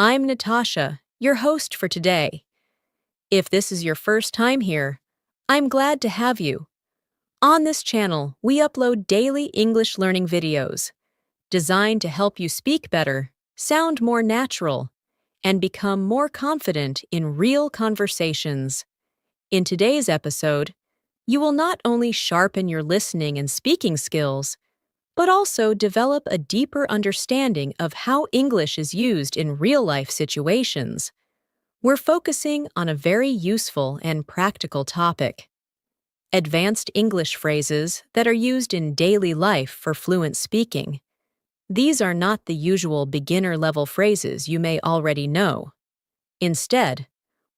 I'm Natasha, your host for today. If this is your first time here, I'm glad to have you. On this channel, we upload daily English learning videos designed to help you speak better, sound more natural, and become more confident in real conversations. In today's episode, you will not only sharpen your listening and speaking skills, but also develop a deeper understanding of how English is used in real-life situations. We're focusing on a very useful and practical topic: advanced English phrases that are used in daily life for fluent speaking. These are not the usual beginner-level phrases you may already know. Instead,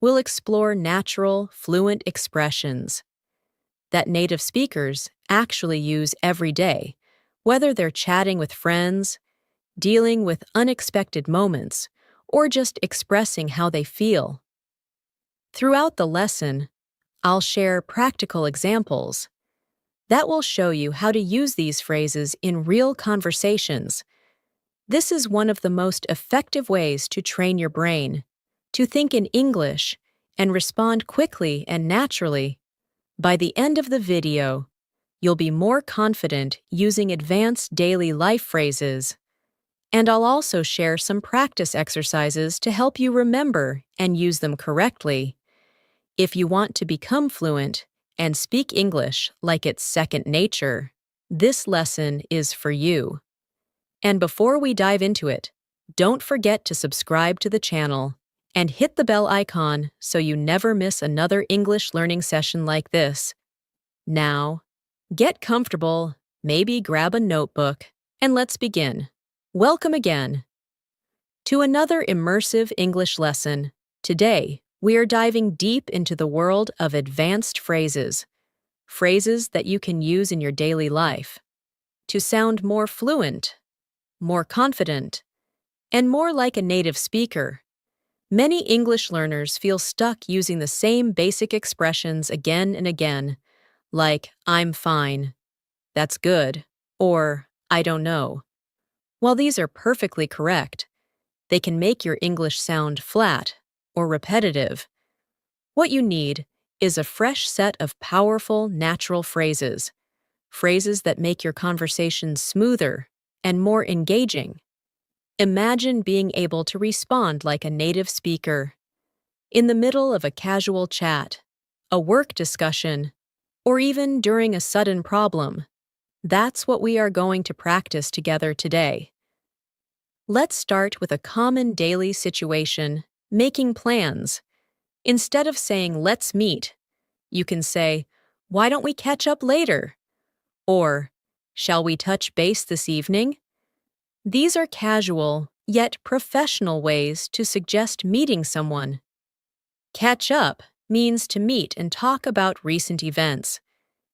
we'll explore natural, fluent expressions that native speakers actually use every day, whether they're chatting with friends, dealing with unexpected moments, or just expressing how they feel. Throughout the lesson, I'll share practical examples that will show you how to use these phrases in real conversations. This is one of the most effective ways to train your brain to think in English and respond quickly and naturally. By the end of the video, you'll be more confident using advanced daily life phrases. And I'll also share some practice exercises to help you remember and use them correctly. If you want to become fluent and speak English like it's second nature, this lesson is for you. And before we dive into it, don't forget to subscribe to the channel and hit the bell icon so you never miss another English learning session like this. Now, get comfortable, maybe grab a notebook, and let's begin. Welcome again to another immersive English lesson. Today, we are diving deep into the world of advanced phrases, phrases that you can use in your daily life to sound more fluent, more confident, and more like a native speaker. Many English learners feel stuck using the same basic expressions again and again, like "I'm fine," "That's good," or "I don't know." While these are perfectly correct, they can make your English sound flat or repetitive. What you need is a fresh set of powerful, natural phrases, phrases that make your conversation smoother and more engaging. Imagine being able to respond like a native speaker in the middle of a casual chat, a work discussion, or even during a sudden problem. That's what we are going to practice together today. Let's start with a common daily situation: making plans. Instead of saying "let's meet," you can say, "Why don't we catch up later?" Or, "Shall we touch base this evening?" These are casual, yet professional ways to suggest meeting someone. Catch up means to meet and talk about recent events.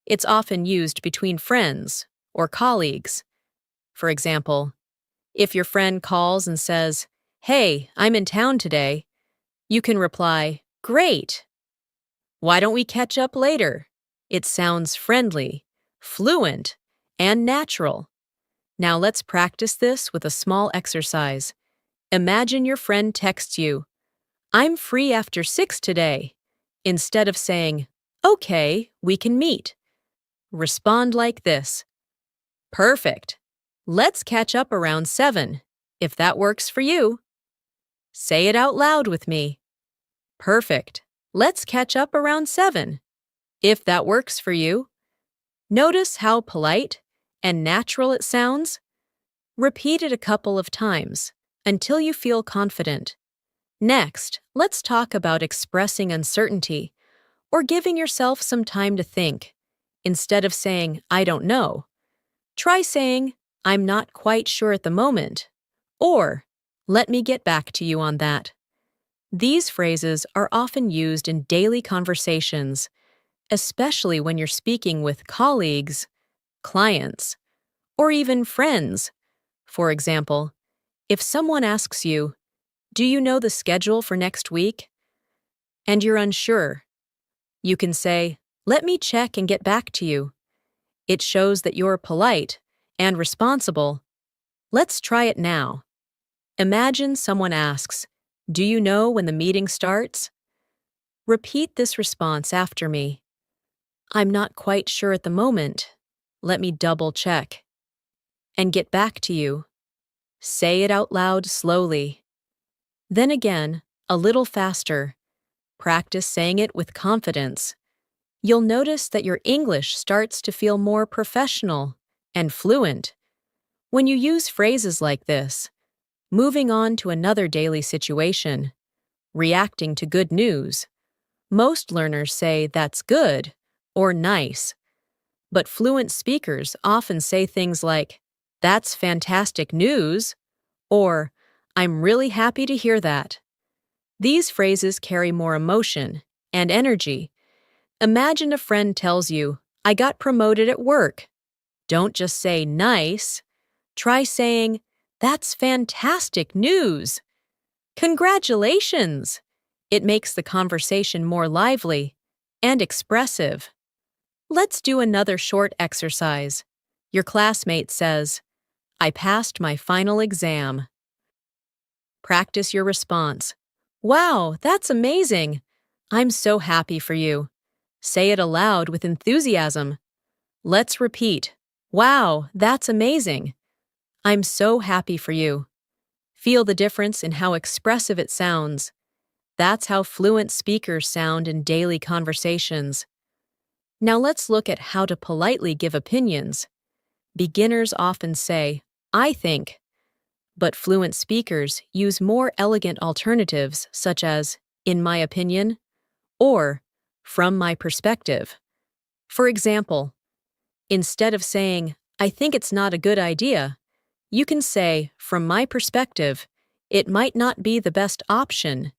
It's often used between friends or colleagues. For example, if your friend calls and says, "Hey, I'm in town today," you can reply, "Great. Why don't we catch up later?" It sounds friendly, fluent, and natural. Now let's practice this with a small exercise. Imagine your friend texts you, "I'm free after 6 today." Instead of saying, "Okay, we can meet," respond like this: "Perfect. Let's catch up around 7, if that works for you." Say it out loud with me. "Perfect. Let's catch up around 7, if that works for you." Notice how polite and natural it sounds? Repeat it a couple of times until you feel confident. Next, let's talk about expressing uncertainty or giving yourself some time to think. Instead of saying, "I don't know," try saying, "I'm not quite sure at the moment," or "Let me get back to you on that." These phrases are often used in daily conversations, especially when you're speaking with colleagues, clients, or even friends. For example, if someone asks you, "Do you know the schedule for next week?" and you're unsure, you can say, "Let me check and get back to you." It shows that you're polite and responsible. Let's try it now. Imagine someone asks, Do you know when the meeting starts? Repeat this response after me. I'm not quite sure at the moment. Let me double check. And get back to you. Say it out loud slowly. Then again, a little faster. Practice saying it with confidence. You'll notice that your English starts to feel more professional and fluent. When you use phrases like this, moving on to another daily situation, reacting to good news, most learners say that's good or nice. But fluent speakers often say things like, that's fantastic news, or I'm really happy to hear that. These phrases carry more emotion and energy. Imagine a friend tells you, I got promoted at work. Don't just say nice. Try saying, that's fantastic news. Congratulations! It makes the conversation more lively and expressive. Let's do another short exercise. Your classmate says, I passed my final exam. Practice your response. Wow, that's amazing! I'm so happy for you. Say it aloud with enthusiasm. Let's repeat. Wow, that's amazing. I'm so happy for you. Feel the difference in how expressive it sounds. That's how fluent speakers sound in daily conversations. Now let's look at how to politely give opinions. Beginners often say, I think, but fluent speakers use more elegant alternatives such as, in my opinion, or from my perspective. For example, instead of saying, I think it's not a good idea, you can say, from my perspective, it might not be the best option.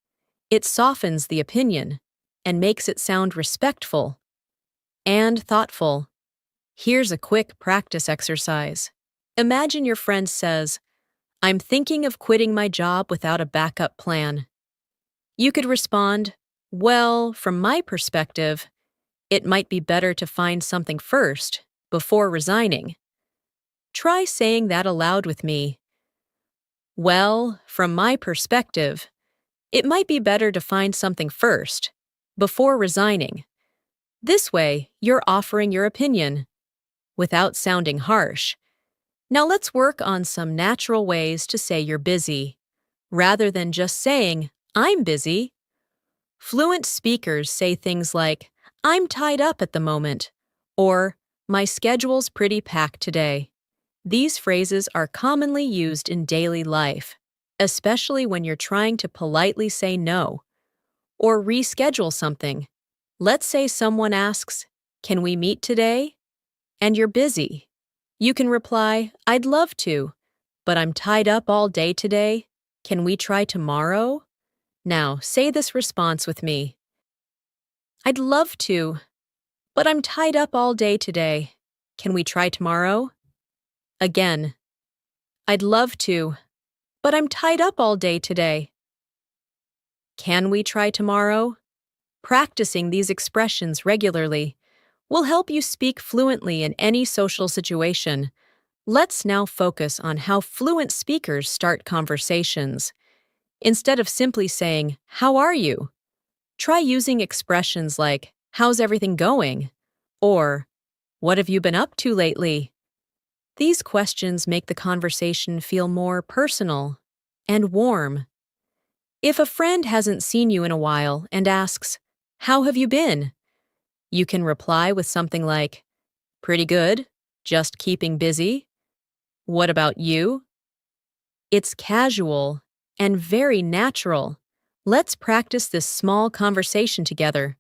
It softens the opinion and makes it sound respectful and thoughtful. Here's a quick practice exercise. Imagine your friend says, I'm thinking of quitting my job without a backup plan. You could respond, well, from my perspective, it might be better to find something first before resigning. Try saying that aloud with me. Well, from my perspective, it might be better to find something first before resigning. This way, you're offering your opinion without sounding harsh. Now let's work on some natural ways to say you're busy, rather than just saying, I'm busy. Fluent speakers say things like, I'm tied up at the moment, or my schedule's pretty packed today. These phrases are commonly used in daily life, especially when you're trying to politely say no or reschedule something. Let's say someone asks, can we meet today? And you're busy. You can reply, I'd love to, but I'm tied up all day today. Can we try tomorrow? Now, say this response with me. I'd love to, but I'm tied up all day today. Can we try tomorrow? Again, I'd love to, but I'm tied up all day today. Can we try tomorrow? Practicing these expressions regularly will help you speak fluently in any social situation. Let's now focus on how fluent speakers start conversations. Instead of simply saying, how are you? Try using expressions like, how's everything going? Or, what have you been up to lately? These questions make the conversation feel more personal and warm. If a friend hasn't seen you in a while and asks, how have you been? You can reply with something like, pretty good, just keeping busy. What about you? It's casual and very natural. Let's practice this small conversation together.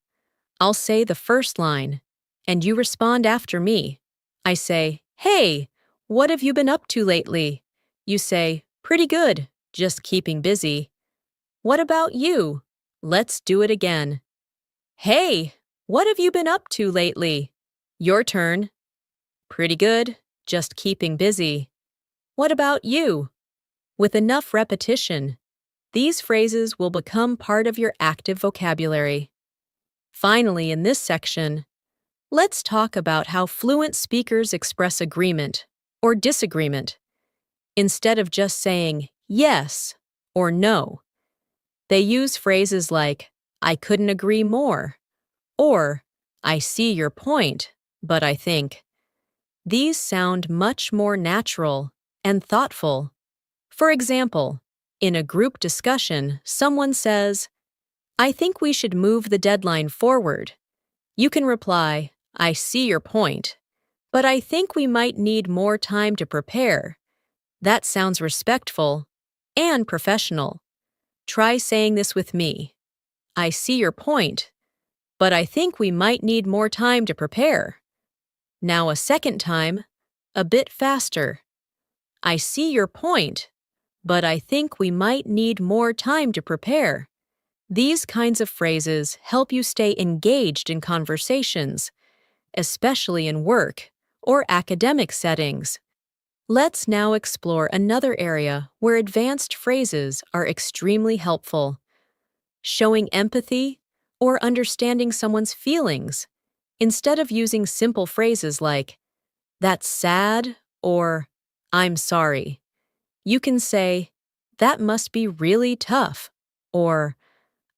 I'll say the first line, and you respond after me. I say, hey, what have you been up to lately? You say, pretty good, just keeping busy. What about you? Let's do it again. Hey, what have you been up to lately? Your turn. Pretty good, just keeping busy. What about you? With enough repetition, these phrases will become part of your active vocabulary. Finally, in this section, let's talk about how fluent speakers express agreement or disagreement. Instead of just saying yes or no, They use phrases like, I couldn't agree more, or I see your point, but I think. These sound much more natural and thoughtful. For example, in a group discussion, someone says, I think we should move the deadline forward. You can reply, I see your point, but I think we might need more time to prepare. That sounds respectful and professional. Try saying this with me. I see your point, but I think we might need more time to prepare. Now a second time, a bit faster. I see your point, but I think we might need more time to prepare. These kinds of phrases help you stay engaged in conversations, especially in work or academic settings. Let's now explore another area where advanced phrases are extremely helpful. Showing empathy or understanding someone's feelings. Instead of using simple phrases like, that's sad, or I'm sorry, you can say, that must be really tough, or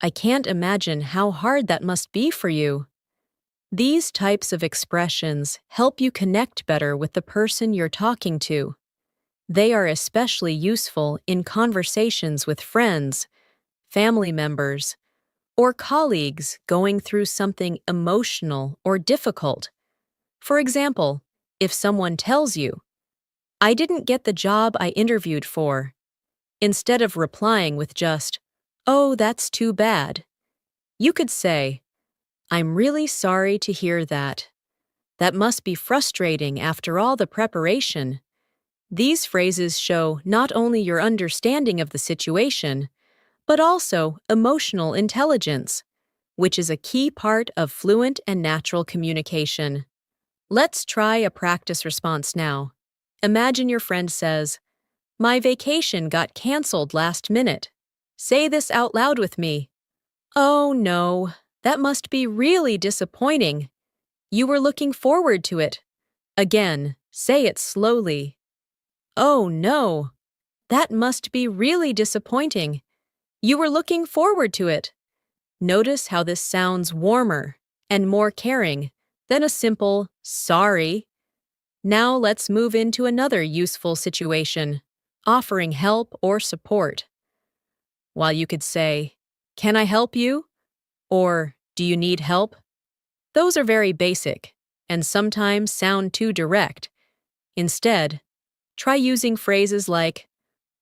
I can't imagine how hard that must be for you. These types of expressions help you connect better with the person you're talking to. They are especially useful in conversations with friends, family members, or colleagues going through something emotional or difficult. For example, if someone tells you, I didn't get the job I interviewed for, instead of replying with just, oh, that's too bad, you could say, I'm really sorry to hear that. That must be frustrating after all the preparation. These phrases show not only your understanding of the situation, but also emotional intelligence, which is a key part of fluent and natural communication. Let's try a practice response now. Imagine your friend says, my vacation got canceled last minute. Say this out loud with me. Oh no, that must be really disappointing. You were looking forward to it. Again, say it slowly. Oh no, that must be really disappointing. You were looking forward to it. Notice how this sounds warmer and more caring than a simple sorry. Now let's move into another useful situation, offering help or support. While you could say, can I help you? Or do you need help? Those are very basic and sometimes sound too direct. Instead, try using phrases like,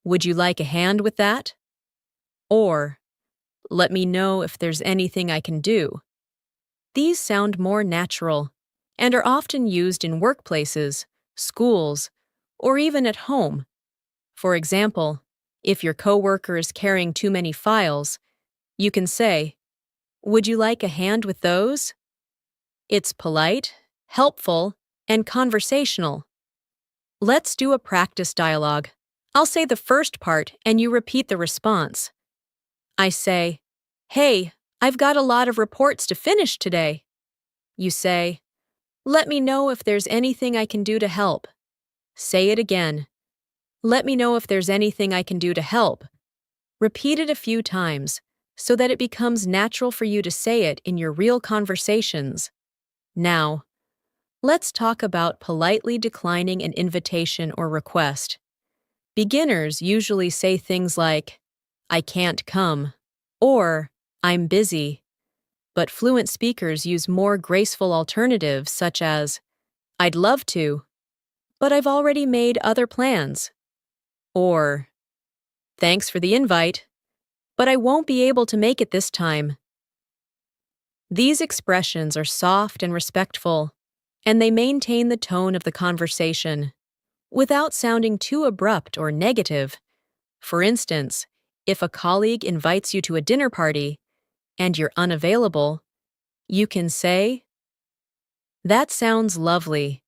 would you like a hand with that? Or, let me know if there's anything I can do. These sound more natural and are often used in workplaces, schools, or even at home. For example, if your coworker is carrying too many files, you can say, would you like a hand with those? It's polite, helpful, and conversational. Let's do a practice dialogue. I'll say the first part and you repeat the response. I say, hey, I've got a lot of reports to finish today. You say, let me know if there's anything I can do to help. Say it again. Let me know if there's anything I can do to help. Repeat it a few times so that it becomes natural for you to say it in your real conversations. Now, let's talk about politely declining an invitation or request. Beginners usually say things like, I can't come, or I'm busy. But fluent speakers use more graceful alternatives such as, I'd love to, but I've already made other plans. Or, thanks for the invite, but I won't be able to make it this time. These expressions are soft and respectful, and they maintain the tone of the conversation without sounding too abrupt or negative. For instance, if a colleague invites you to a dinner party and you're unavailable, you can say, that sounds lovely,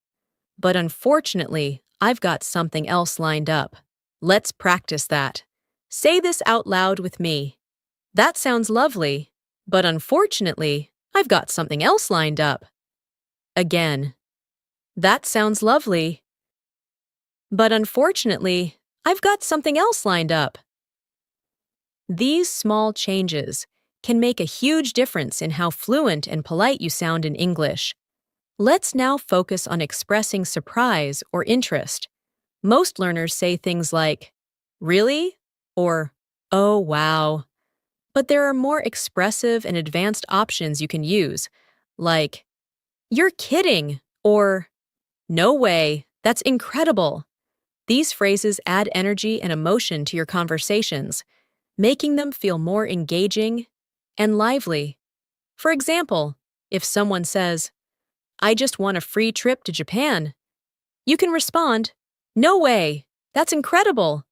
but unfortunately, I've got something else lined up. Let's practice that. Say this out loud with me. That sounds lovely, but unfortunately, I've got something else lined up. Again, that sounds lovely, but unfortunately, I've got something else lined up. These small changes can make a huge difference in how fluent and polite you sound in English. Let's now focus on expressing surprise or interest. Most learners say things like, "Really?" or "Oh, wow." But there are more expressive and advanced options you can use, like, "You're kidding," or "No way, that's incredible." These phrases add energy and emotion to your conversations, making them feel more engaging and lively. For example, if someone says, "I just won a free trip to Japan," you can respond, "No way, that's incredible.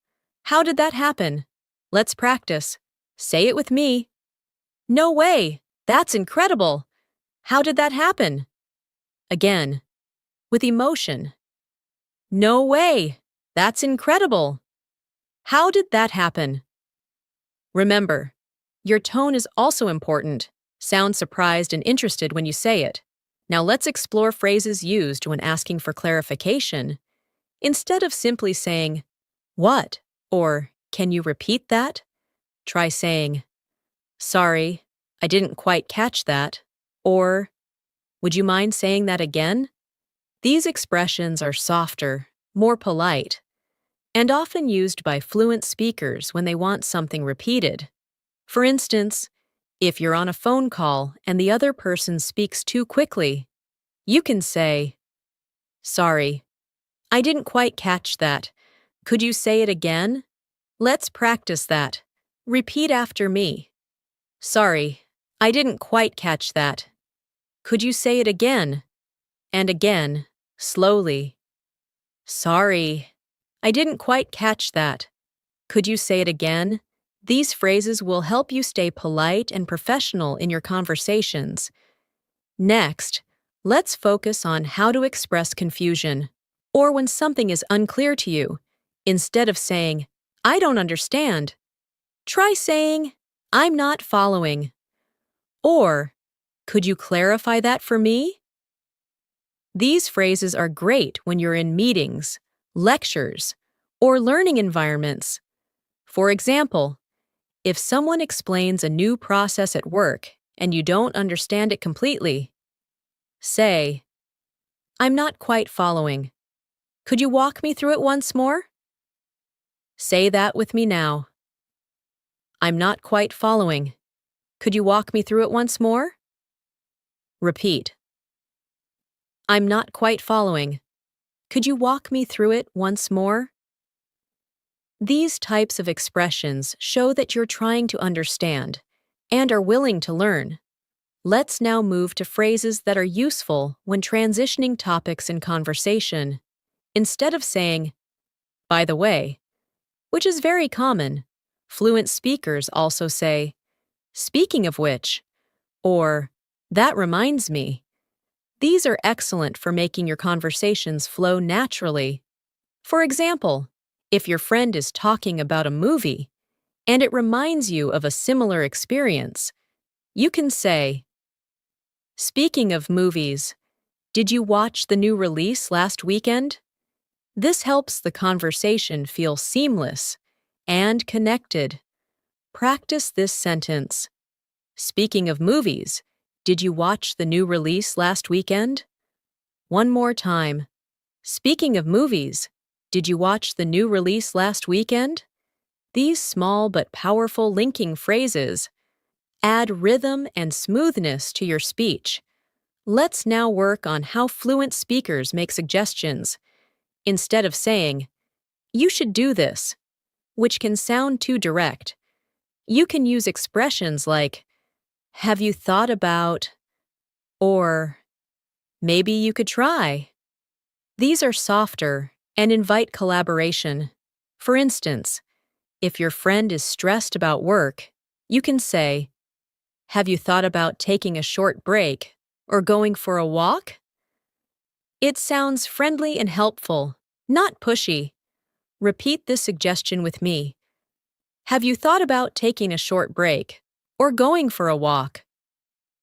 How did that happen? Let's practice. Say it with me. No way, that's incredible. How did that happen?" Again, with emotion. "No way, that's incredible. How did that happen?" Remember, your tone is also important. Sound surprised and interested when you say it. Now let's explore phrases used when asking for clarification. Instead of simply saying, "What?" or "Can you repeat that?" try saying, "Sorry, I didn't quite catch that," or "Would you mind saying that again?" These expressions are softer, more polite, and often used by fluent speakers when they want something repeated. For instance, if you're on a phone call and the other person speaks too quickly, you can say, "Sorry, I didn't quite catch that. Could you say it again? Let's practice that. Repeat after me. Sorry, I didn't quite catch that. Could you say it again?" And again, slowly. "Sorry, I didn't quite catch that. Could you say it again?" These phrases will help you stay polite and professional in your conversations. Next, let's focus on how to express confusion, or when something is unclear to you. Instead of saying, "I don't understand," try saying, "I'm not following," or "Could you clarify that for me?" These phrases are great when you're in meetings, lectures, or learning environments. For example, if someone explains a new process at work and you don't understand it completely, say, "I'm not quite following. Could you walk me through it once more?" Say that with me now. "I'm not quite following. Could you walk me through it once more?" Repeat. "I'm not quite following. Could you walk me through it once more?" These types of expressions show that you're trying to understand and are willing to learn. Let's now move to phrases that are useful when transitioning topics in conversation. Instead of saying, "By the way," which is very common, fluent speakers also say, "Speaking of which," or "That reminds me." These are excellent for making your conversations flow naturally. For example, if your friend is talking about a movie and it reminds you of a similar experience, you can say, "Speaking of movies, did you watch the new release last weekend?" This helps the conversation feel seamless and connected. Practice this sentence. "Speaking of movies, did you watch the new release last weekend?" One more time. "Speaking of movies, did you watch the new release last weekend?" These small but powerful linking phrases add rhythm and smoothness to your speech. Let's now work on how fluent speakers make suggestions. Instead of saying, "You should do this," which can sound too direct, you can use expressions like, "Have you thought about," or "Maybe you could try." These are softer and invite collaboration. For instance, if your friend is stressed about work, you can say, "Have you thought about taking a short break or going for a walk?" It sounds friendly and helpful, not pushy. Repeat this suggestion with me. "Have you thought about taking a short break or going for a walk?"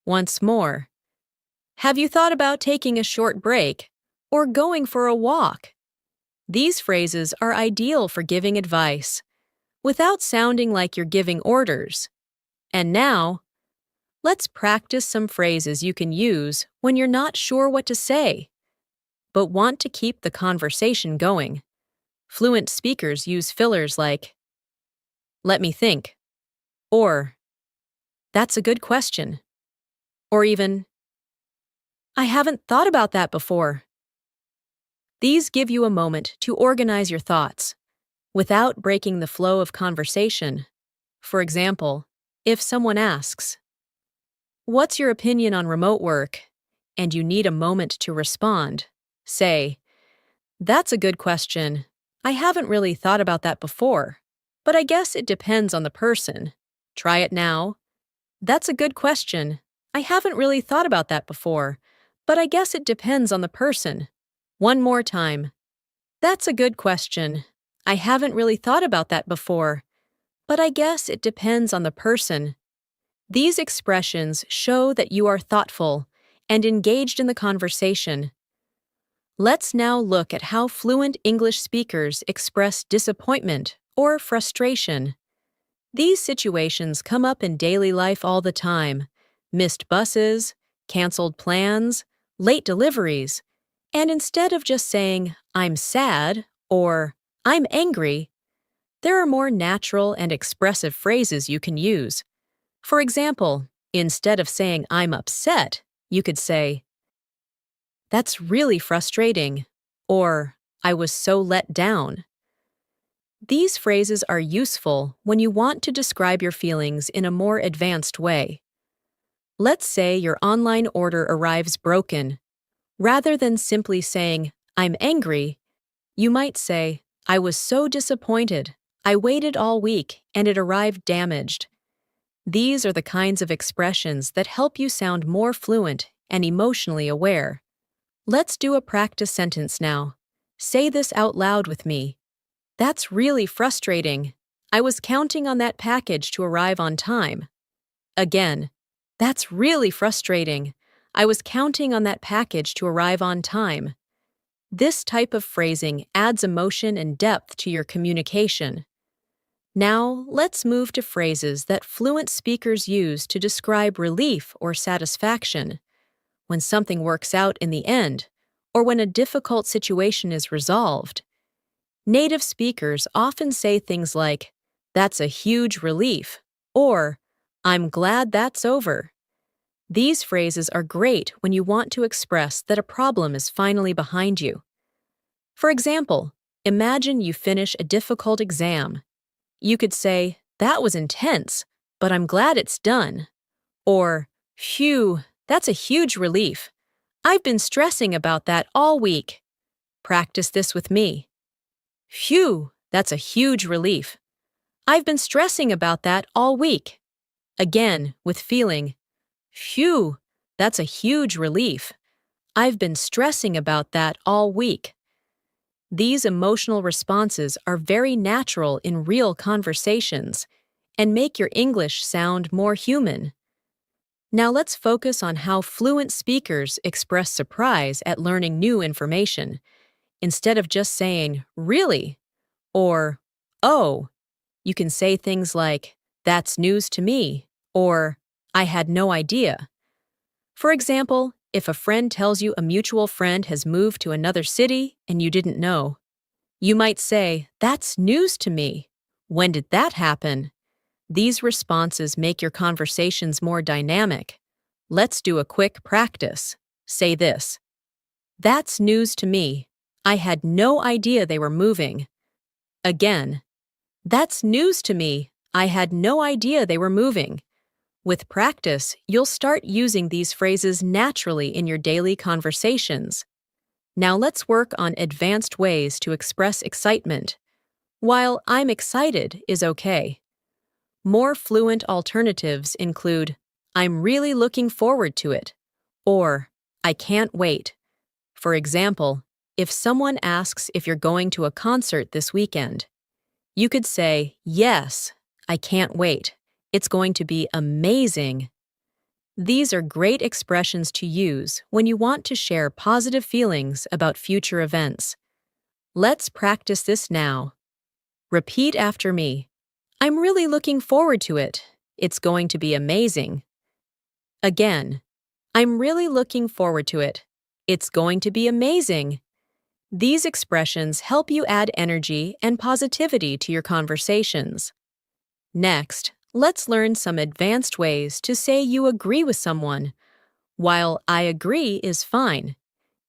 Once more. "Have you thought about taking a short break or going for a walk?" These phrases are ideal for giving advice. without sounding like you're giving orders. And now, let's practice some phrases you can use when you're not sure what to say, but want to keep the conversation going. Fluent speakers use fillers like, "Let me think," or "That's a good question," or even, "I haven't thought about that before." These give you a moment to organize your thoughts without breaking the flow of conversation. For example, if someone asks, "What's your opinion on remote work?" and you need a moment to respond, say, "That's a good question. I haven't really thought about that before, but I guess it depends on the person." Try it now. "That's a good question. I haven't really thought about that before, but I guess it depends on the person." One more time. "That's a good question. I haven't really thought about that before, but I guess it depends on the person." These expressions show that you are thoughtful and engaged in the conversation. Let's now look at how fluent English speakers express disappointment or frustration. These situations come up in daily life all the time: missed buses, canceled plans, late deliveries. And instead of just saying, "I'm sad," or "I'm angry," there are more natural and expressive phrases you can use. For example, instead of saying, "I'm upset," you could say, "That's really frustrating," or "I was so let down." These phrases are useful when you want to describe your feelings in a more advanced way. Let's say your online order arrives broken. Rather than simply saying, "I'm angry," you might say, "I was so disappointed. I waited all week and it arrived damaged." These are the kinds of expressions that help you sound more fluent and emotionally aware. Let's do a practice sentence now. Say this out loud with me. "That's really frustrating. I was counting on that package to arrive on time." Again, "That's really frustrating. I was counting on that package to arrive on time." This type of phrasing adds emotion and depth to your communication. Now, let's move to phrases that fluent speakers use to describe relief or satisfaction. When something works out in the end, or when a difficult situation is resolved. Native speakers often say things like, "That's a huge relief," or "I'm glad that's over." These phrases are great when you want to express that a problem is finally behind you. For example, imagine you finish a difficult exam. You could say, "That was intense, but I'm glad it's done." Or, "Phew, that's a huge relief. I've been stressing about that all week." Practice this with me. "Phew, that's a huge relief. I've been stressing about that all week." Again, with feeling. "Phew, that's a huge relief. I've been stressing about that all week." These emotional responses are very natural in real conversations and make your English sound more human. Now let's focus on how fluent speakers express surprise at learning new information. Instead of just saying, "Really?" or "Oh," you can say things like, "That's news to me," or "I had no idea." For example, if a friend tells you a mutual friend has moved to another city and you didn't know, you might say, "That's news to me. When did that happen?" These responses make your conversations more dynamic. Let's do a quick practice. Say this. "That's news to me. I had no idea they were moving." Again, "That's news to me. I had no idea they were moving." With practice, you'll start using these phrases naturally in your daily conversations. Now let's work on advanced ways to express excitement. While "I'm excited" is okay. More fluent alternatives include, "I'm really looking forward to it," or "I can't wait." For example, if someone asks if you're going to a concert this weekend, you could say, "Yes, I can't wait. It's going to be amazing." These are great expressions to use when you want to share positive feelings about future events. Let's practice this now. Repeat after me. I'm really looking forward to it. It's going to be amazing. Again, I'm really looking forward to it. It's going to be amazing. These expressions help you add energy and positivity to your conversations. Next, let's learn some advanced ways to say you agree with someone. While I agree is fine,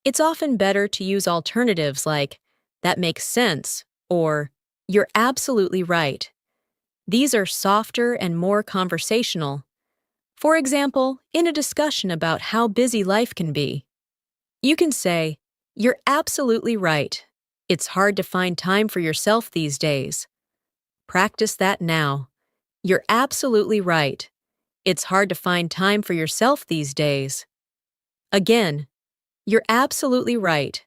it's often better to use alternatives like, that makes sense, or you're absolutely right. These are softer and more conversational. For example, in a discussion about how busy life can be, you can say, you're absolutely right. It's hard to find time for yourself these days. Practice that now. You're absolutely right. It's hard to find time for yourself these days. Again, you're absolutely right.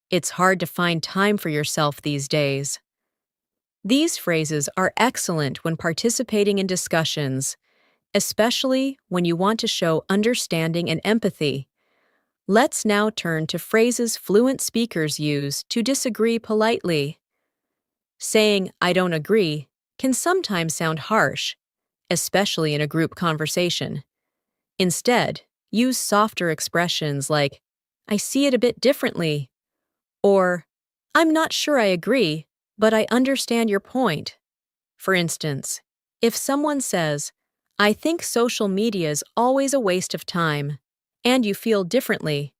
It's hard to find time for yourself these days. These phrases are excellent when participating in discussions, especially when you want to show understanding and empathy. Let's now turn to phrases fluent speakers use to disagree politely. Saying, I don't agree, can sometimes sound harsh, especially in a group conversation. Instead, use softer expressions like, I see it a bit differently, or, I'm not sure I agree, but I understand your point. For instance, if someone says, I think social media is always a waste of time, and you feel differently,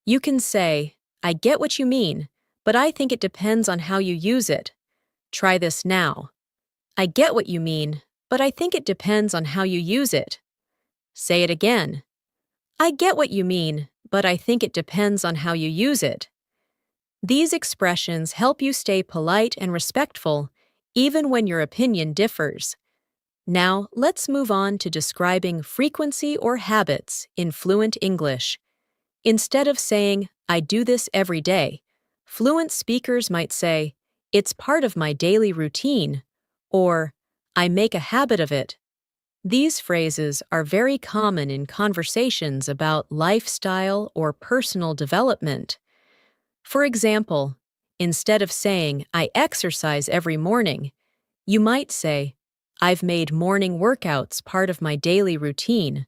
you can say, I get what you mean, but I think it depends on how you use it. Try this now. I get what you mean, but I think it depends on how you use it. Say it again. I get what you mean, but I think it depends on how you use it. These expressions help you stay polite and respectful, even when your opinion differs. Now, let's move on to describing frequency or habits in fluent English. Instead of saying, I do this every day, fluent speakers might say, it's part of my daily routine, or I make a habit of it. These phrases are very common in conversations about lifestyle or personal development. For example, instead of saying, I exercise every morning, you might say, I've made morning workouts part of my daily routine.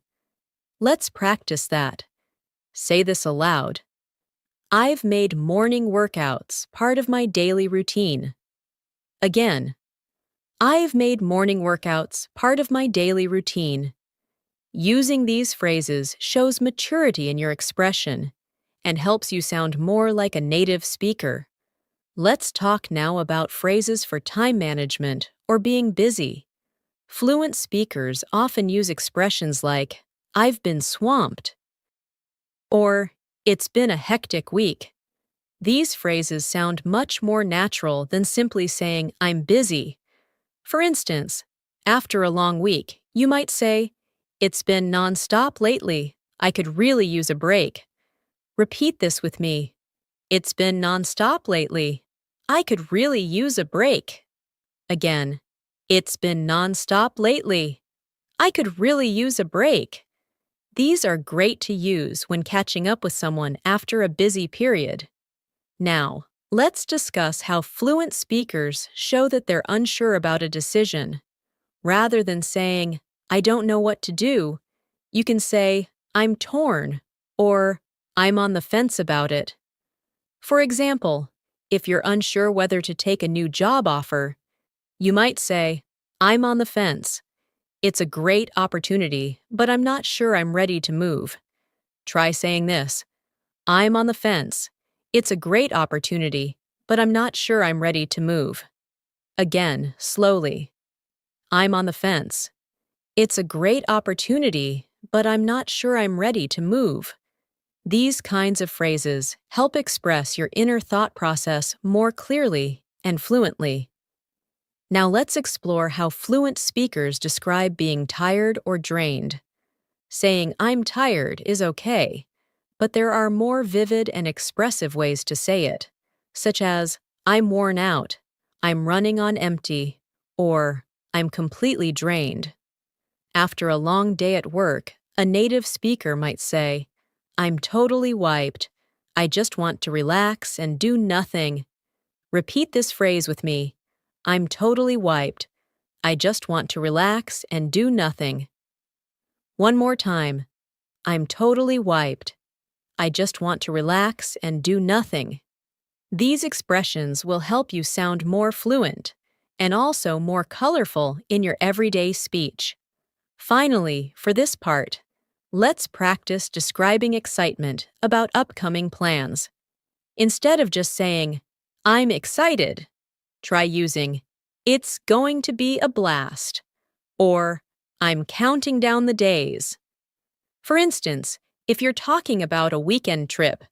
Let's practice that. Say this aloud. I've made morning workouts part of my daily routine. Again, I've made morning workouts part of my daily routine. Using these phrases shows maturity in your expression and helps you sound more like a native speaker. Let's talk now about phrases for time management or being busy. Fluent speakers often use expressions like, I've been swamped, or it's been a hectic week. These phrases sound much more natural than simply saying, I'm busy. For instance, after a long week, you might say, it's been nonstop lately. I could really use a break. Repeat this with me. It's been nonstop lately. I could really use a break. Again, it's been nonstop lately. I could really use a break. These are great to use when catching up with someone after a busy period. Now, let's discuss how fluent speakers show that they're unsure about a decision. Rather than saying, I don't know what to do, you can say, I'm torn, or I'm on the fence about it. For example, if you're unsure whether to take a new job offer, you might say, I'm on the fence. It's a great opportunity, but I'm not sure I'm ready to move. Try saying this. I'm on the fence. It's a great opportunity, but I'm not sure I'm ready to move. Again, slowly. I'm on the fence. It's a great opportunity, but I'm not sure I'm ready to move. These kinds of phrases help express your inner thought process more clearly and fluently. Now let's explore how fluent speakers describe being tired or drained. Saying, I'm tired is okay, but there are more vivid and expressive ways to say it, such as, I'm worn out, I'm running on empty, or I'm completely drained. After a long day at work, a native speaker might say, I'm totally wiped. I just want to relax and do nothing. Repeat this phrase with me. I'm totally wiped. I just want to relax and do nothing. One more time. I'm totally wiped. I just want to relax and do nothing. These expressions will help you sound more fluent and also more colorful in your everyday speech. Finally, for this part, let's practice describing excitement about upcoming plans. Instead of just saying, I'm excited, try using, it's going to be a blast, or I'm counting down the days. For instance, if you're talking about a weekend trip,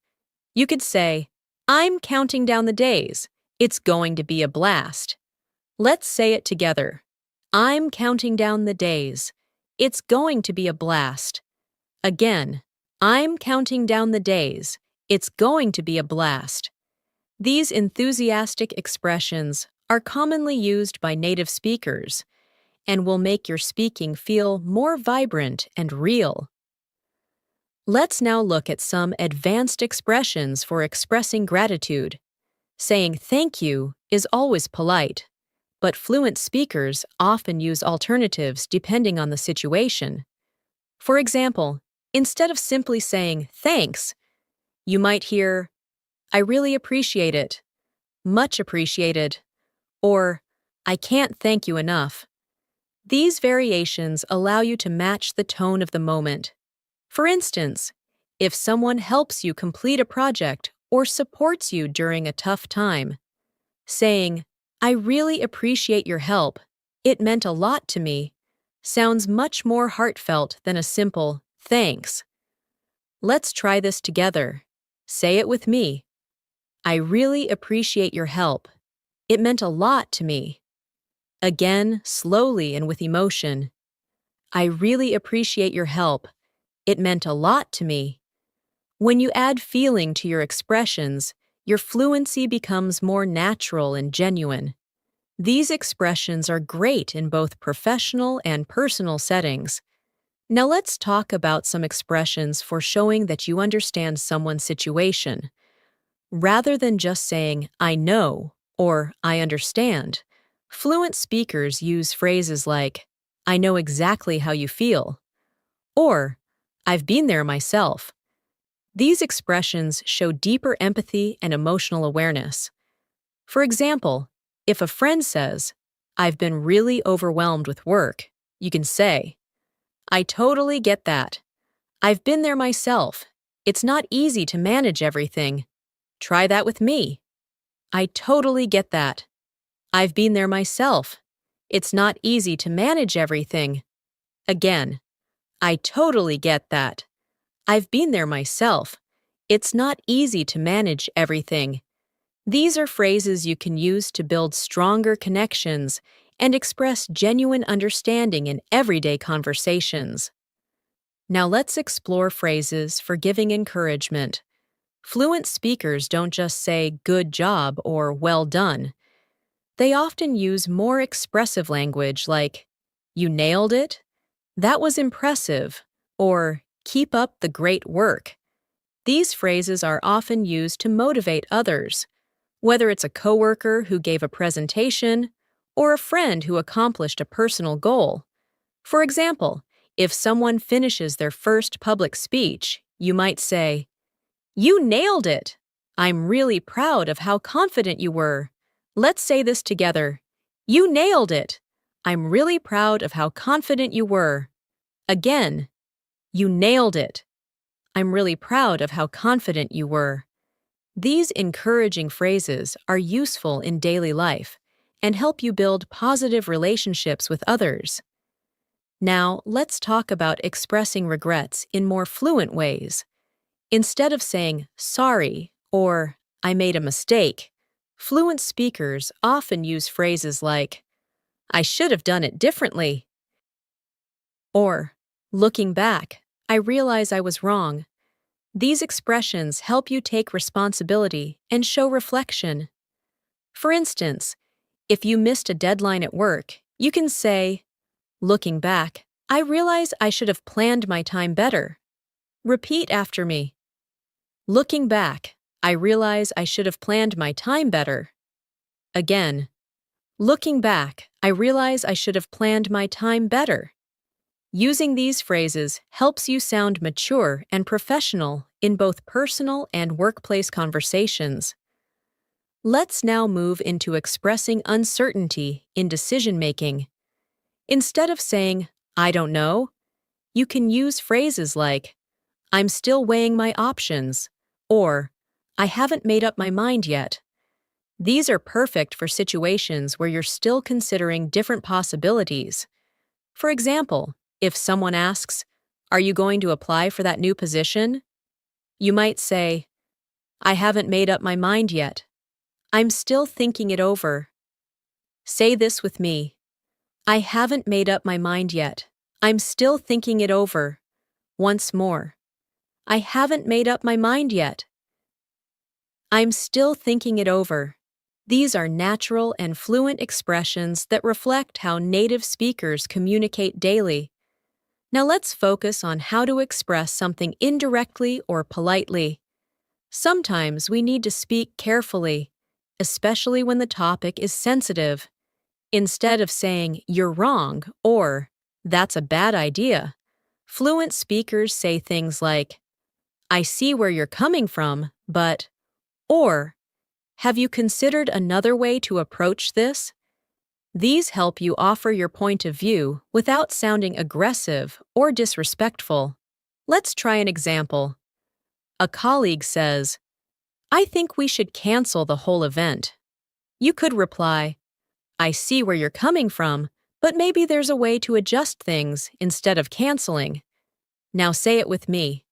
you could say, I'm counting down the days. It's going to be a blast. Let's say it together. I'm counting down the days. It's going to be a blast. Again, I'm counting down the days. It's going to be a blast. These enthusiastic expressions are commonly used by native speakers and will make your speaking feel more vibrant and real. Let's now look at some advanced expressions for expressing gratitude. Saying thank you is always polite, but fluent speakers often use alternatives depending on the situation. For example, instead of simply saying thanks, you might hear, I really appreciate it, much appreciated, or I can't thank you enough. These variations allow you to match the tone of the moment. For instance, if someone helps you complete a project or supports you during a tough time, saying, I really appreciate your help, it meant a lot to me, sounds much more heartfelt than a simple thanks. Let's try this together. Say it with me. I really appreciate your help. It meant a lot to me. Again, slowly and with emotion. I really appreciate your help. It meant a lot to me. When you add feeling to your expressions, your fluency becomes more natural and genuine. These expressions are great in both professional and personal settings. Now let's talk about some expressions for showing that you understand someone's situation. Rather than just saying, I know, or I understand, fluent speakers use phrases like, I know exactly how you feel, or I've been there myself. These expressions show deeper empathy and emotional awareness. For example, if a friend says, I've been really overwhelmed with work, you can say, I totally get that. I've been there myself. It's not easy to manage everything. Try that with me. I totally get that. I've been there myself. It's not easy to manage everything. Again, I totally get that. I've been there myself. It's not easy to manage everything. These are phrases you can use to build stronger connections and express genuine understanding in everyday conversations. Now let's explore phrases for giving encouragement. Fluent speakers don't just say good job or well done. They often use more expressive language like, you nailed it, that was impressive, or keep up the great work. These phrases are often used to motivate others, whether it's a coworker who gave a presentation or a friend who accomplished a personal goal. For example, if someone finishes their first public speech, you might say, you nailed it! I'm really proud of how confident you were. Let's say this together. You nailed it! I'm really proud of how confident you were. Again, you nailed it! I'm really proud of how confident you were. These encouraging phrases are useful in daily life and help you build positive relationships with others. Now, let's talk about expressing regrets in more fluent ways. Instead of saying, sorry, or I made a mistake, fluent speakers often use phrases like, I should have done it differently, or, looking back, I realize I was wrong. These expressions help you take responsibility and show reflection. For instance, if you missed a deadline at work, you can say, looking back, I realize I should have planned my time better. Repeat after me. Looking back, I realize I should have planned my time better. Again, Looking back, I realize I should have planned my time better. Using these phrases helps you sound mature and professional in both personal and workplace conversations. Let's now move into expressing uncertainty in decision making. Instead of saying, I don't know, you can use phrases like, I'm still weighing my options, or I haven't made up my mind yet. These are perfect for situations where you're still considering different possibilities. For example, if someone asks, Are you going to apply for that new position? You might say, I haven't made up my mind yet. I'm still thinking it over. Say this with me. I haven't made up my mind yet. I'm still thinking it over. Once more. I haven't made up my mind yet. I'm still thinking it over. These are natural and fluent expressions that reflect how native speakers communicate daily. Now let's focus on how to express something indirectly or politely. Sometimes we need to speak carefully, especially when the topic is sensitive. Instead of saying, you're wrong, or that's a bad idea, fluent speakers say things like, I see where you're coming from, but, or, have you considered another way to approach this? These help you offer your point of view without sounding aggressive or disrespectful. Let's try an example. A colleague says, I think we should cancel the whole event. You could reply, I see where you're coming from, but maybe there's a way to adjust things instead of canceling. Now say it with me.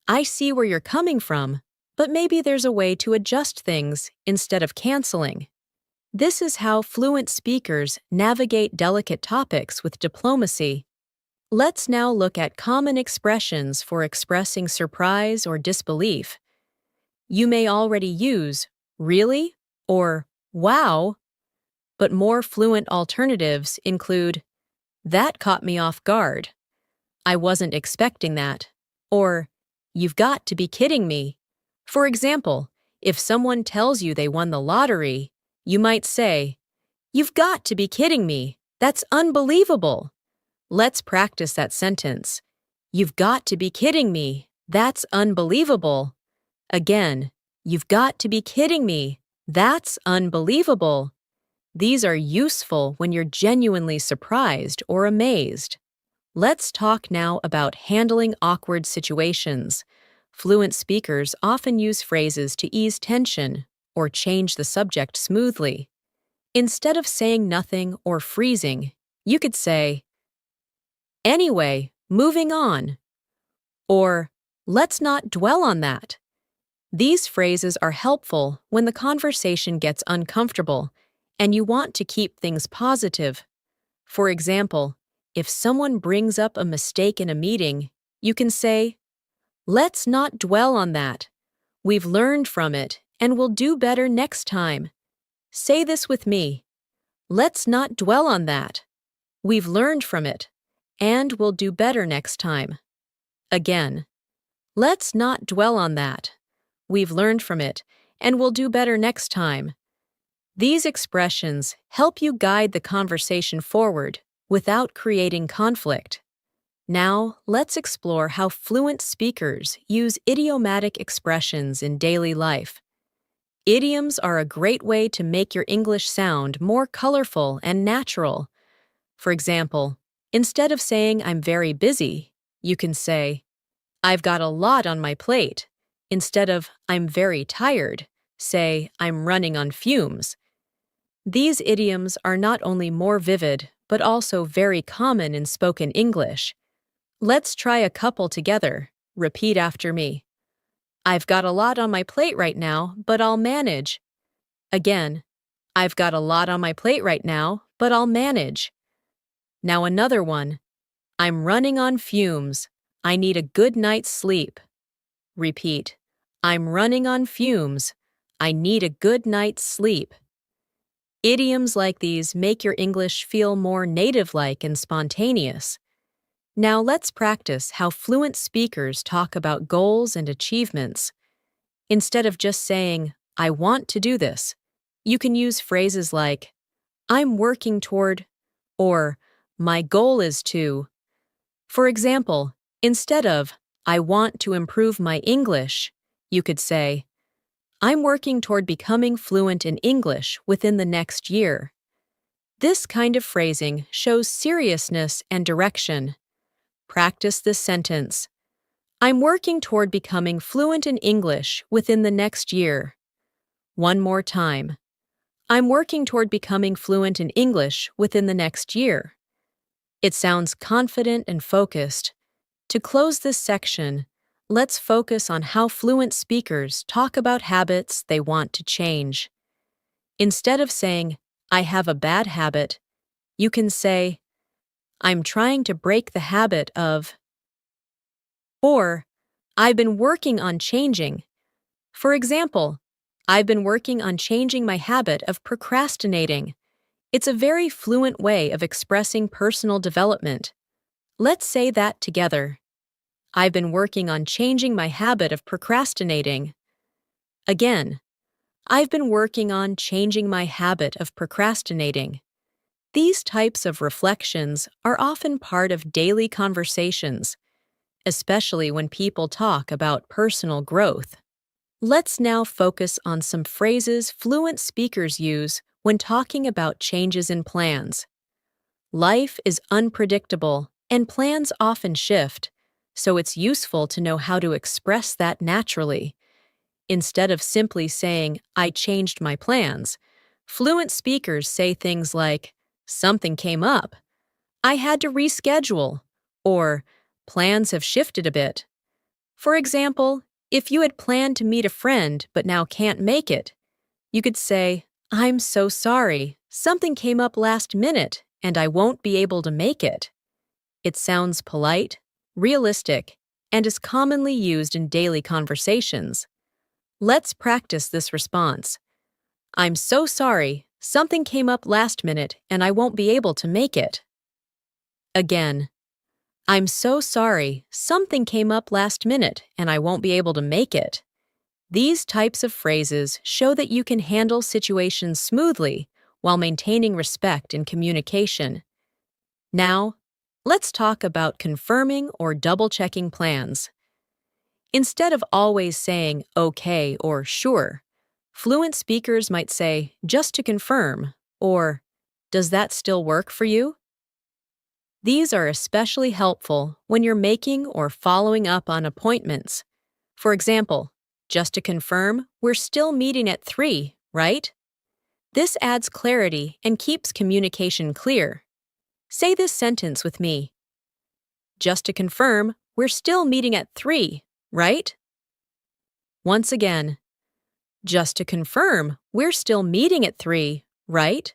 I see where you're coming from, but maybe there's a way to adjust things instead of canceling. This is how fluent speakers navigate delicate topics with diplomacy. Let's now look at common expressions for expressing surprise or disbelief. You may already use really or wow, but more fluent alternatives include that caught me off guard, I wasn't expecting that, or you've got to be kidding me. For example, if someone tells you they won the lottery, you might say, You've got to be kidding me. That's unbelievable. Let's practice that sentence. You've got to be kidding me. That's unbelievable. Again, you've got to be kidding me. That's unbelievable. These are useful when you're genuinely surprised or amazed. Let's talk now about handling awkward situations. Fluent speakers often use phrases to ease tension or change the subject smoothly. Instead of saying nothing or freezing, you could say, Anyway, moving on, or let's not dwell on that. These phrases are helpful when the conversation gets uncomfortable and you want to keep things positive. For example, if someone brings up a mistake in a meeting, you can say, Let's not dwell on that. We've learned from it and we'll do better next time. Say this with me. Let's not dwell on that. We've learned from it and we'll do better next time. Again, let's not dwell on that. We've learned from it and we'll do better next time. These expressions help you guide the conversation forward without creating conflict. Now, let's explore how fluent speakers use idiomatic expressions in daily life. Idioms are a great way to make your English sound more colorful and natural. For example, instead of saying I'm very busy, you can say, I've got a lot on my plate. Instead of I'm very tired, say I'm running on fumes. These idioms are not only more vivid, but also very common in spoken English. Let's try a couple together. Repeat after me. I've got a lot on my plate right now, but I'll manage. Again, I've got a lot on my plate right now, but I'll manage. Now another one. I'm running on fumes. I need a good night's sleep. Repeat. I'm running on fumes. I need a good night's sleep. Idioms like these make your English feel more native-like and spontaneous. Now let's practice how fluent speakers talk about goals and achievements. Instead of just saying, I want to do this, you can use phrases like, I'm working toward, or my goal is to. For example, instead of, I want to improve my English, you could say, I'm working toward becoming fluent in English within the next year. This kind of phrasing shows seriousness and direction. Practice this sentence. I'm working toward becoming fluent in English within the next year. One more time. I'm working toward becoming fluent in English within the next year. It sounds confident and focused. To close this section, let's focus on how fluent speakers talk about habits they want to change. Instead of saying, I have a bad habit, you can say, I'm trying to break the habit of, or I've been working on changing. For example, I've been working on changing my habit of procrastinating. It's a very fluent way of expressing personal development. Let's say that together. I've been working on changing my habit of procrastinating. Again, I've been working on changing my habit of procrastinating. These types of reflections are often part of daily conversations, especially when people talk about personal growth. Let's now focus on some phrases fluent speakers use when talking about changes in plans. Life is unpredictable, and plans often shift, so it's useful to know how to express that naturally. Instead of simply saying, I changed my plans, fluent speakers say things like, something came up, I had to reschedule, or plans have shifted a bit. For example, if you had planned to meet a friend but now can't make it, you could say, I'm so sorry, something came up last minute and I won't be able to make it. It sounds polite, realistic, and is commonly used in daily conversations. Let's practice this response. I'm so sorry, something came up last minute and I won't be able to make it. Again, I'm so sorry, something came up last minute and I won't be able to make it. These types of phrases show that you can handle situations smoothly while maintaining respect in communication. Now, let's talk about confirming or double-checking plans. Instead of always saying okay or sure, fluent speakers might say just to confirm or does that still work for you? These are especially helpful when you're making or following up on appointments. For example, just to confirm, we're still meeting at 3, right? This adds clarity and keeps communication clear. Say this sentence with me. Just to confirm, we're still meeting at 3, right? Once again. Just to confirm, we're still meeting at 3, right?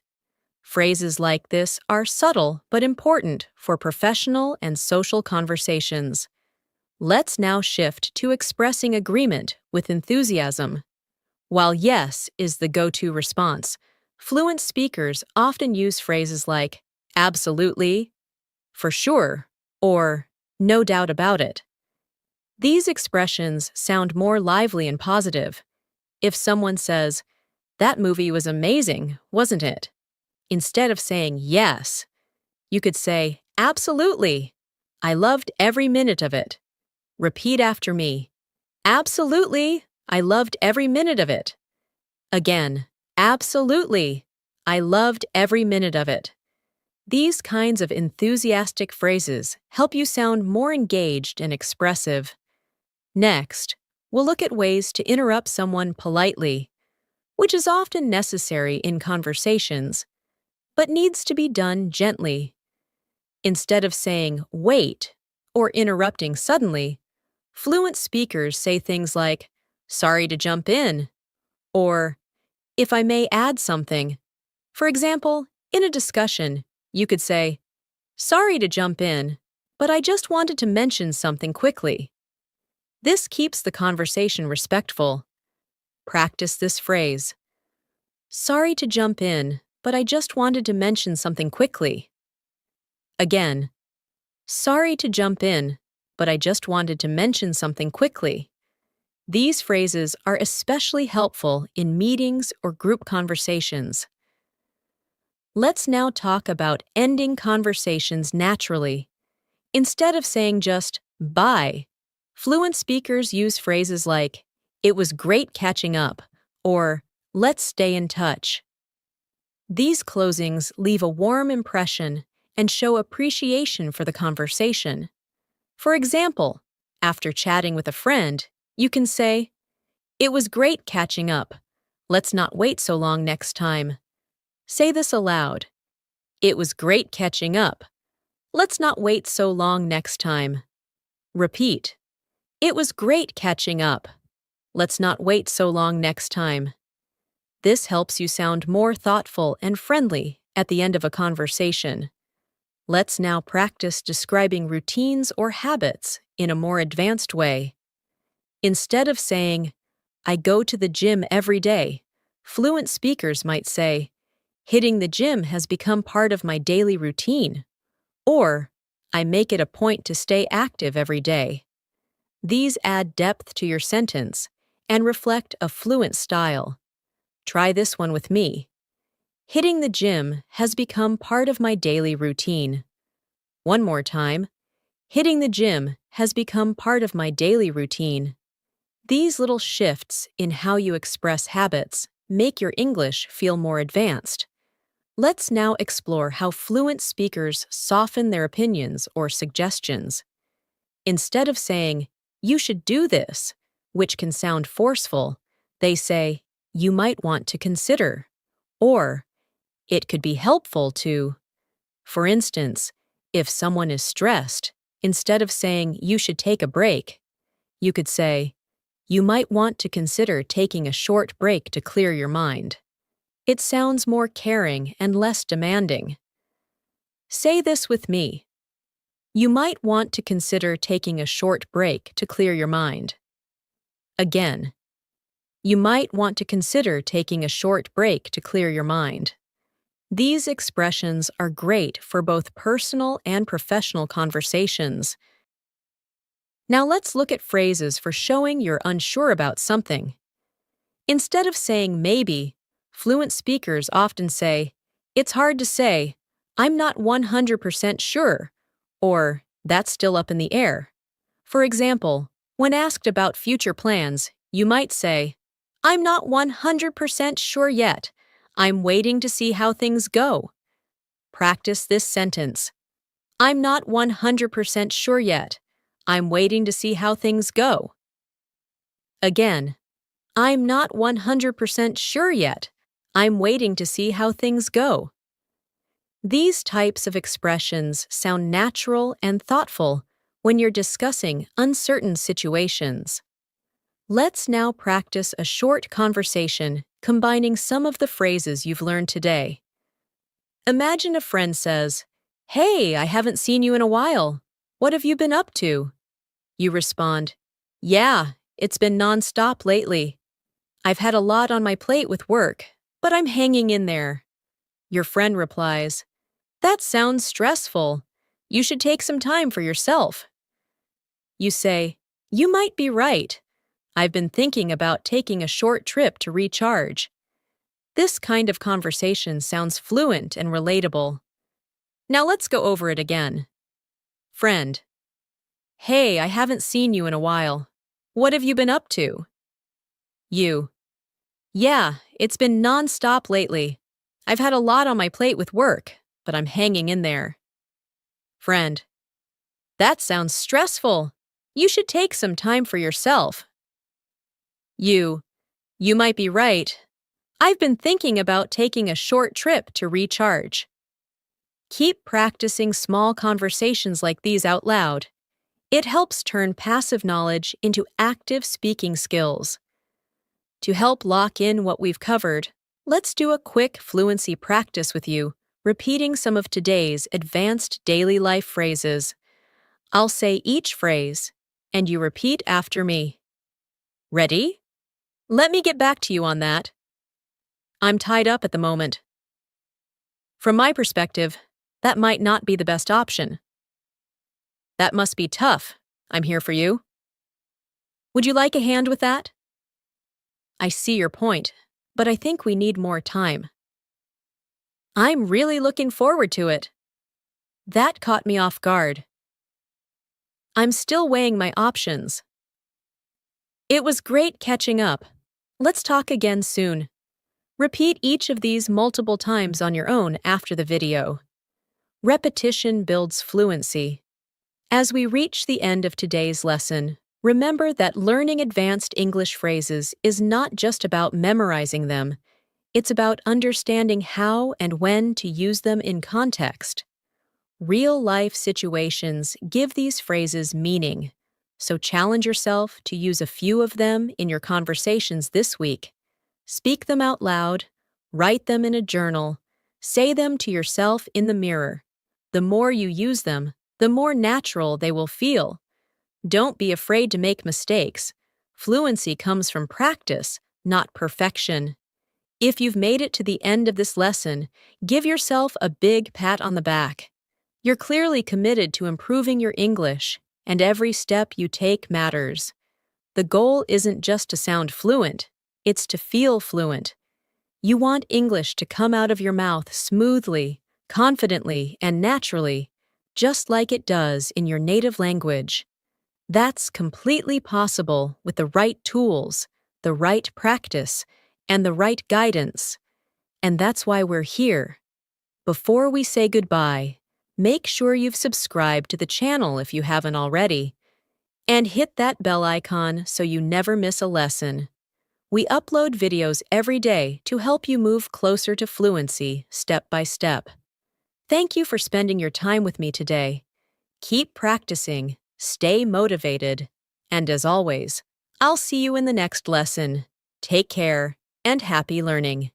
Phrases like this are subtle but important for professional and social conversations. Let's now shift to expressing agreement with enthusiasm. While yes is the go-to response, fluent speakers often use phrases like absolutely, for sure, or no doubt about it. These expressions sound more lively and positive. If someone says, that movie was amazing, wasn't it? Instead of saying yes, you could say, absolutely. I loved every minute of it. Repeat after me. Absolutely. I loved every minute of it. Again, absolutely. I loved every minute of it. These kinds of enthusiastic phrases help you sound more engaged and expressive. Next, we'll look at ways to interrupt someone politely, which is often necessary in conversations, but needs to be done gently. Instead of saying, wait, or interrupting suddenly, fluent speakers say things like, sorry to jump in, or, if I may add something. For example, in a discussion, you could say, sorry to jump in, but I just wanted to mention something quickly. This keeps the conversation respectful. Practice this phrase. Sorry to jump in, but I just wanted to mention something quickly. Again, sorry to jump in, but I just wanted to mention something quickly. These phrases are especially helpful in meetings or group conversations. Let's now talk about ending conversations naturally. Instead of saying just bye, fluent speakers use phrases like, "It was great catching up," or "Let's stay in touch." These closings leave a warm impression and show appreciation for the conversation. For example, after chatting with a friend, you can say, "It was great catching up. Let's not wait so long next time." Say this aloud. "It was great catching up. Let's not wait so long next time." Repeat. "It was great catching up. Let's not wait so long next time." This helps you sound more thoughtful and friendly at the end of a conversation. Let's now practice describing routines or habits in a more advanced way. Instead of saying, "I go to the gym every day," fluent speakers might say, "Hitting the gym has become part of my daily routine," or "I make it a point to stay active every day." These add depth to your sentence and reflect a fluent style. Try this one with me. "Hitting the gym has become part of my daily routine." One more time. "Hitting the gym has become part of my daily routine." These little shifts in how you express habits make your English feel more advanced. Let's now explore how fluent speakers soften their opinions or suggestions. Instead of saying, "You should do this," which can sound forceful, they say, "You might want to consider," or "It could be helpful to." For instance, if someone is stressed, instead of saying, "You should take a break," you could say, "You might want to consider taking a short break to clear your mind." It sounds more caring and less demanding. Say this with me. You might want to consider taking a short break to clear your mind. Again, you might want to consider taking a short break to clear your mind. These expressions are great for both personal and professional conversations. Now let's look at phrases for showing you're unsure about something. Instead of saying maybe, fluent speakers often say, "It's hard to say," "I'm not 100% sure," or "That's still up in the air." For example, when asked about future plans, you might say, "I'm not 100% sure yet. I'm waiting to see how things go." Practice this sentence. "I'm not 100% sure yet. I'm waiting to see how things go." Again, "I'm not 100% sure yet. I'm waiting to see how things go." These types of expressions sound natural and thoughtful when you're discussing uncertain situations. Let's now practice a short conversation combining some of the phrases you've learned today. Imagine a friend says, "Hey, I haven't seen you in a while. What have you been up to?" You respond, "Yeah, it's been nonstop lately. I've had a lot on my plate with work, but I'm hanging in there." Your friend replies, "That sounds stressful. You should take some time for yourself." You say, "You might be right. I've been thinking about taking a short trip to recharge." This kind of conversation sounds fluent and relatable. Now let's go over it again. Friend, "Hey, I haven't seen you in a while. What have you been up to?" You, "Yeah, it's been nonstop lately. I've had a lot on my plate with work, but I'm hanging in there." Friend, "That sounds stressful. You should take some time for yourself." You might be right. I've been thinking about taking a short trip to recharge." Keep practicing small conversations like these out loud. It helps turn passive knowledge into active speaking skills. To help lock in what we've covered, let's do a quick fluency practice with you, repeating some of today's advanced daily life phrases. I'll say each phrase, and you repeat after me. Ready? Let me get back to you on that. I'm tied up at the moment. From my perspective, that might not be the best option. That must be tough. I'm here for you. Would you like a hand with that? I see your point, but I think we need more time. I'm really looking forward to it. That caught me off guard. I'm still weighing my options. It was great catching up. Let's talk again soon. Repeat each of these multiple times on your own after the video. Repetition builds fluency. As we reach the end of today's lesson, remember that learning advanced English phrases is not just about memorizing them, it's about understanding how and when to use them in context. Real-life situations give these phrases meaning, so challenge yourself to use a few of them in your conversations this week. Speak them out loud, write them in a journal, say them to yourself in the mirror. The more you use them, the more natural they will feel. Don't be afraid to make mistakes. Fluency comes from practice, not perfection. If you've made it to the end of this lesson, give yourself a big pat on the back. You're clearly committed to improving your English, and every step you take matters. The goal isn't just to sound fluent, it's to feel fluent. You want English to come out of your mouth smoothly, confidently, and naturally, just like it does in your native language. That's completely possible with the right tools, the right practice, and the right guidance. And that's why we're here. Before we say goodbye, make sure you've subscribed to the channel if you haven't already, and hit that bell icon so you never miss a lesson. We upload videos every day to help you move closer to fluency step by step. Thank you for spending your time with me today. Keep practicing, stay motivated, and as always, I'll see you in the next lesson. Take care and happy learning.